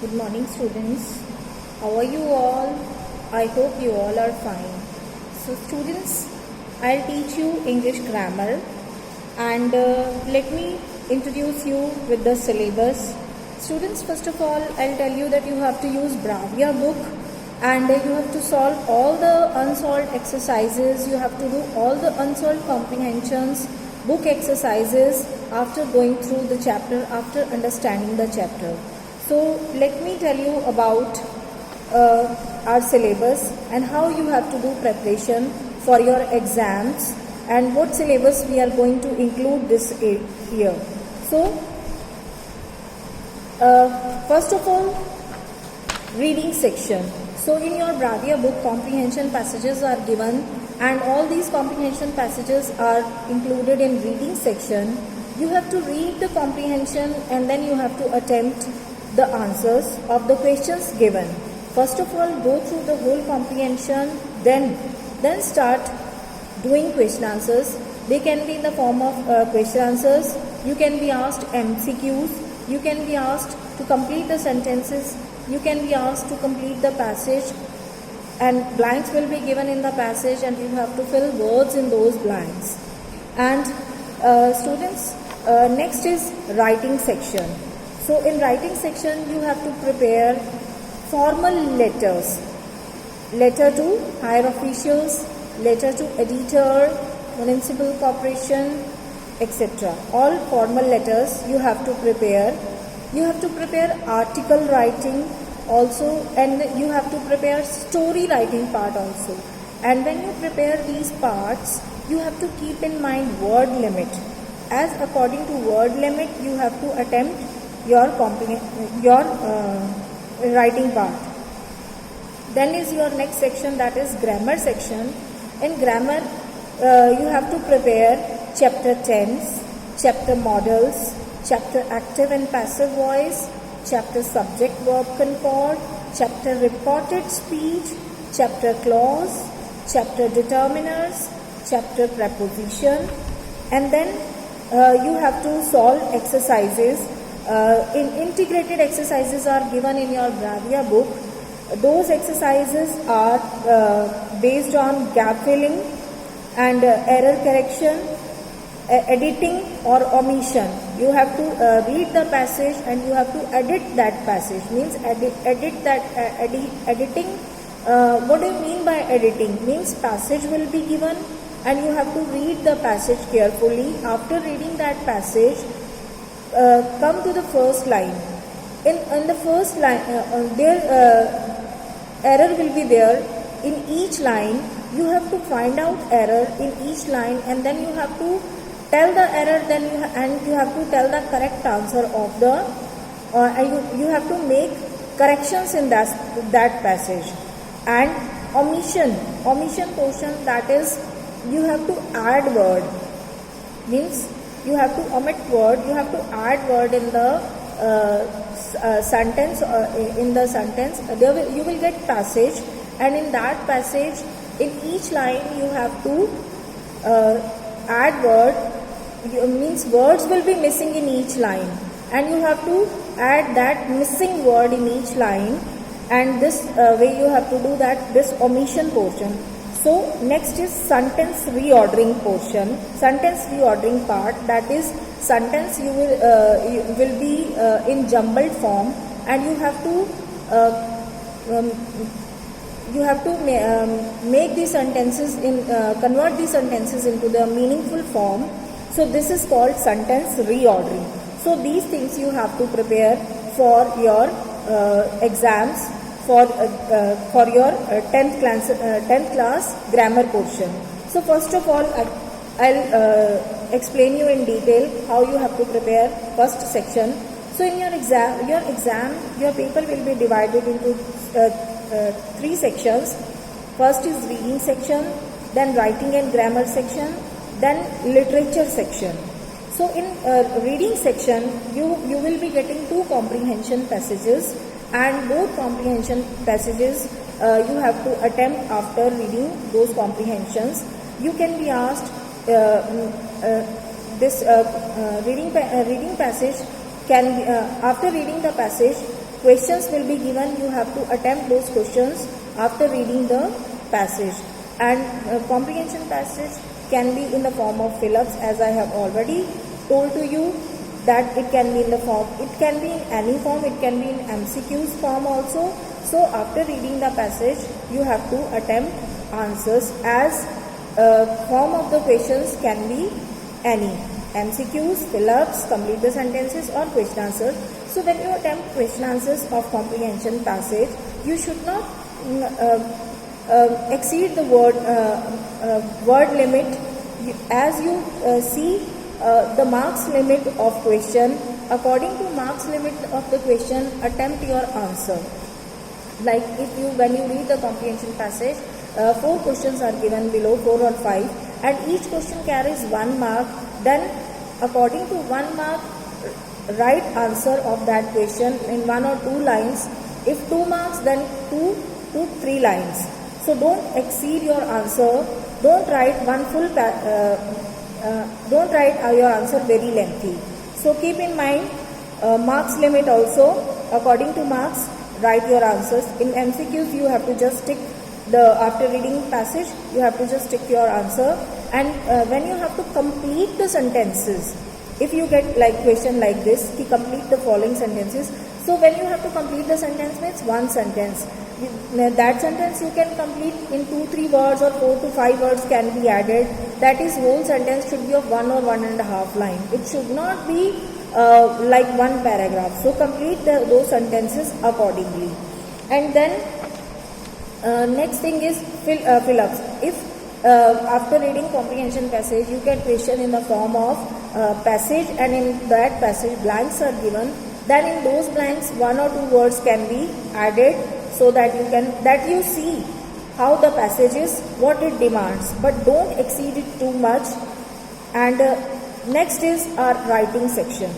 Good morning, students. How are you all? I hope you all are fine. So, students, I'll teach you English grammar, and let me introduce you with the syllabus. Students, first of all, I'll tell you that you have to use Bravia book, and you have to solve all the unsolved exercises. You have to do all the unsolved comprehensions, book exercises after going through the chapter, after understanding the chapter. So let me tell you about our syllabus and how you have to do preparation for your exams and what syllabus we are going to include this here. So first of all, reading section. So in your Bravia book, comprehension passages are given, and all these comprehension passages are included in reading section. You have to read the comprehension and then you have to attempt the answers of the questions given. First of all, go through the whole comprehension, then start doing question answers. They can be in the form of question answers. You can be asked MCQs. You can be asked to complete the sentences. You can be asked to complete the passage, and blanks will be given in the passage, and you have to fill words in those blanks. And students, next is writing section. So in writing section, you have to prepare formal letters. Letter to higher officials, letter to editor, municipal corporation, etc. All formal letters you have to prepare. You have to prepare article writing also, and you have to prepare story writing part also. And when you prepare these parts, you have to keep in mind word limit. As according to word limit, you have to attempt your writing part. Then is your next section, that is grammar section. In grammar, you have to prepare chapter tense, chapter models, chapter active and passive voice, chapter subject verb concord, chapter reported speech, chapter clause, chapter determiners, chapter preposition, and then you have to solve exercises. Integrated exercises are given in your Bravia book. Those exercises are based on gap filling and error correction, editing or omission. You have to read the passage and you have to edit that passage. Means editing. What do you mean by editing? Means passage will be given and you have to read the passage carefully. After reading that passage, come to the first line. In the first line, error will be there. In each line, you have to find out error in each line, and then you have to tell the error. Then you have to tell the correct answer of the. You have to make corrections in that passage. And omission portion, that is, you have to add word. Means you have to omit word, you have to add word in the sentence. You will get passage, and in that passage, in each line you have to add word. Means words will be missing in each line, and you have to add that missing word in each line, and this way you have to do that, this omission portion. So next is sentence reordering portion, sentence reordering part. That is, sentence you will be in jumbled form, and you have to make these sentences convert these sentences into the meaningful form. So this is called sentence reordering. So these things you have to prepare for your exams, for your 10th class grammar portion. So first of all, I'll explain you in detail how you have to prepare first section. So in your exam, your paper will be divided into 3 sections. First is reading section, then writing and grammar section, then literature section. So in reading section, you will be getting 2 comprehension passages, and both comprehension passages you have to attempt after reading those comprehensions. You can be asked this reading passage can be, after reading the passage, questions will be given. You have to attempt those questions after reading the passage. And comprehension passage can be in the form of fill-ups, as I have already told to you that it can be in the form, it can be in any form, it can be in MCQs form also. So after reading the passage, you have to attempt answers, as form of the questions can be any MCQs, fill-ups, complete the sentences, or question answers. So when you attempt question answers of comprehension passage, you should not exceed the word limit. As you see the marks limit of question, according to marks limit of the question, attempt your answer. Like when you read the comprehension passage, 4 questions are given below, 4 or 5, and each question carries 1 mark. Then according to 1 mark, write answer of that question in 1 or 2 lines. If 2 marks, then 2 to 3 lines. So don't exceed your answer. Don't write don't write your answer very lengthy. So keep in mind marks limit also. According to marks, write your answers. In MCQs, you have to just tick after reading passage, you have to just tick your answer. And when you have to complete the sentences, if you get like question like this, ki complete the following sentences. So when you have to complete the sentence, means one sentence. That sentence you can complete in 2-3 words, or 4 to 5 words can be added. That is, whole sentence should be of 1 or 1.5 line. It should not be like 1 paragraph. So complete those sentences accordingly. And then next thing is fill-ups. If after reading comprehension passage, you get question in the form of passage, and in that passage blanks are given, then in those blanks 1 or 2 words can be added, so that you see how the passage is, what it demands, but don't exceed it too much. And next is our writing section.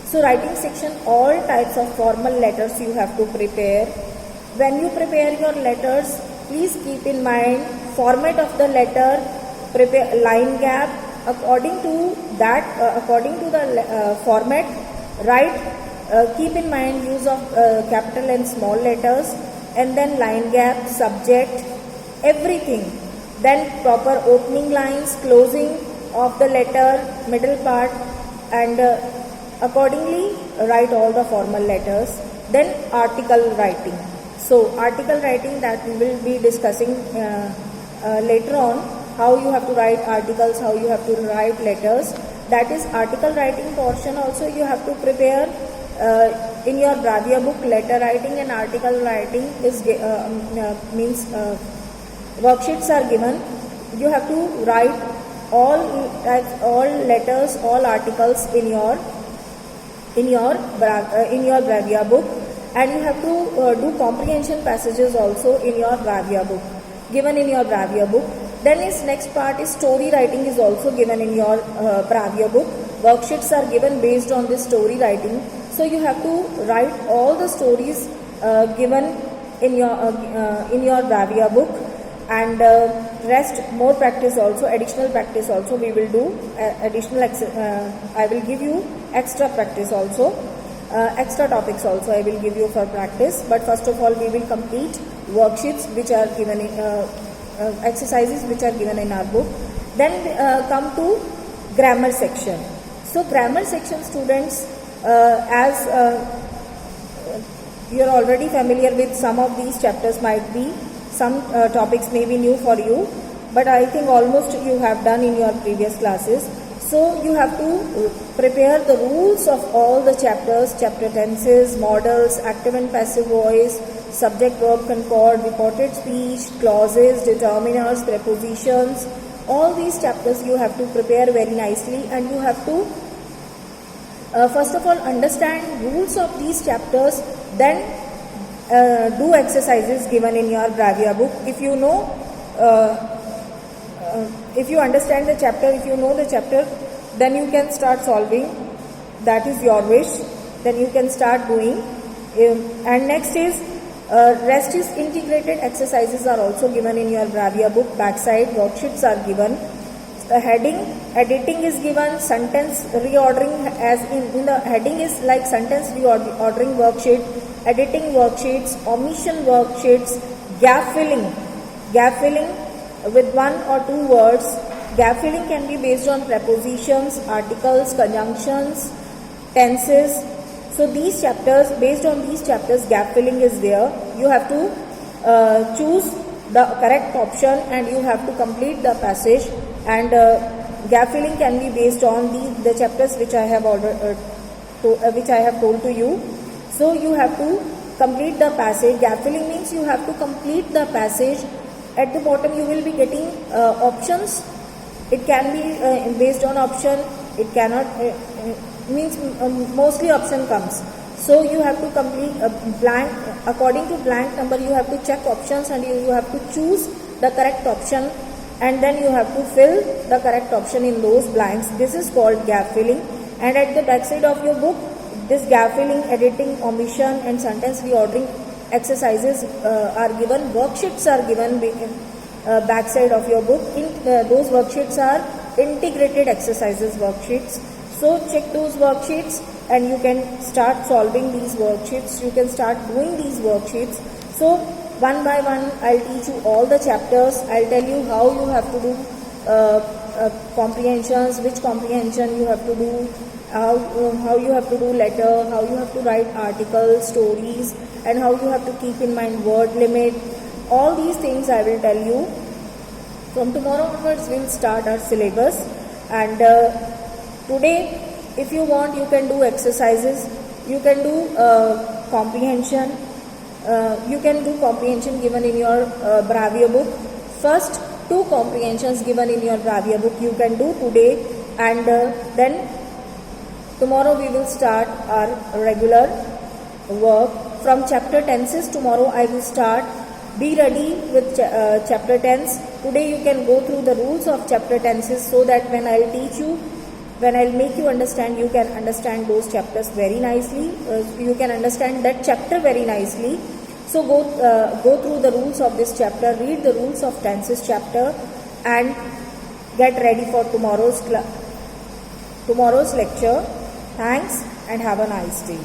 So writing section, all types of formal letters you have to prepare. When you prepare your letters, please keep in mind format of the letter, prepare line gap. According to the format, write. Keep in mind use of capital and small letters, and then line gap, subject, everything. Then proper opening lines, closing of the letter, middle part, and accordingly write all the formal letters. Then article writing. So article writing, that we will be discussing later on, how you have to write articles, how you have to write letters. That is article writing portion also you have to prepare. In your Bravia book, letter writing and article writing is means worksheets are given. You have to write all letters, all articles in your Bravia book, and you have to do comprehension passages also in your Bravia book, given in your Bravia book. Then next part is story writing is also given in your Bravia book. Worksheets are given based on this story writing. So you have to write all the stories given in your Bravia book, and rest more practice also, additional practice also we will do. I will give you extra practice also, extra topics also I will give you for practice. But first of all, we will complete worksheets which are given in exercises which are given in our book. Then come to grammar section. So grammar section, students, as you are already familiar with some of these chapters, might be some topics may be new for you, but I think almost you have done in your previous classes. So you have to prepare the rules of all the chapters, chapter tenses, modals, active and passive voice, subject verb concord, reported speech, clauses, determiners, prepositions. All these chapters you have to prepare very nicely, and you have to first of all understand rules of these chapters, then do exercises given in your Bravia book. If you know, if you understand the chapter, if you know the chapter, then you can start solving. That is your wish. Then you can start doing. And next is rest is integrated exercises are also given in your Bravia book. Backside worksheets are given. The heading, editing is given. Sentence reordering, as in the heading is like sentence reordering worksheet. editing worksheets, omission worksheets, gap filling. Gap filling with one or two words. Gap filling can be based on prepositions, articles, conjunctions, tenses. So these chapters, based on these chapters, gap filling is there. You have to choose the correct option and you have to complete the passage. And gap filling can be based on the chapters which I have which I have told to you. So you have to complete the passage. Gap filling means you have to complete the passage. At the bottom you will be getting options. It can be based on option. It cannot means mostly option comes. So you have to complete a blank. According to blank number you have to check options and you have to choose the correct option, and then you have to fill the correct option in those blanks. This is called gap filling. And at the back side of your book, this gap filling, editing, omission and sentence reordering exercises are given. Worksheets are given back side of your book. Those worksheets are integrated exercises worksheets. So check those worksheets and you can start solving these worksheets. You can start doing these worksheets. So one by one I'll teach you all the chapters. I'll tell you how you have to do comprehensions, which comprehension you have to do, how you have to do letter, how you have to write articles, stories, and how you have to keep in mind word limit. All these things I will tell you. From tomorrow onwards we'll start our syllabus, and today if you want you can do exercises, you can do comprehension, you can do comprehension given in your Bravia book. First 2 comprehensions given in your Bravia book you can do today, and then tomorrow we will start our regular work. From chapter tenses tomorrow I will start. Be ready with chapter tense. Today you can go through the rules of chapter tenses so that when I'll teach you, when I'll make you understand, you can understand those chapters very nicely. You can understand that chapter very nicely. So go through the rules of this chapter, read the rules of tenses chapter, and get ready for tomorrow's lecture. Thanks and have a nice day.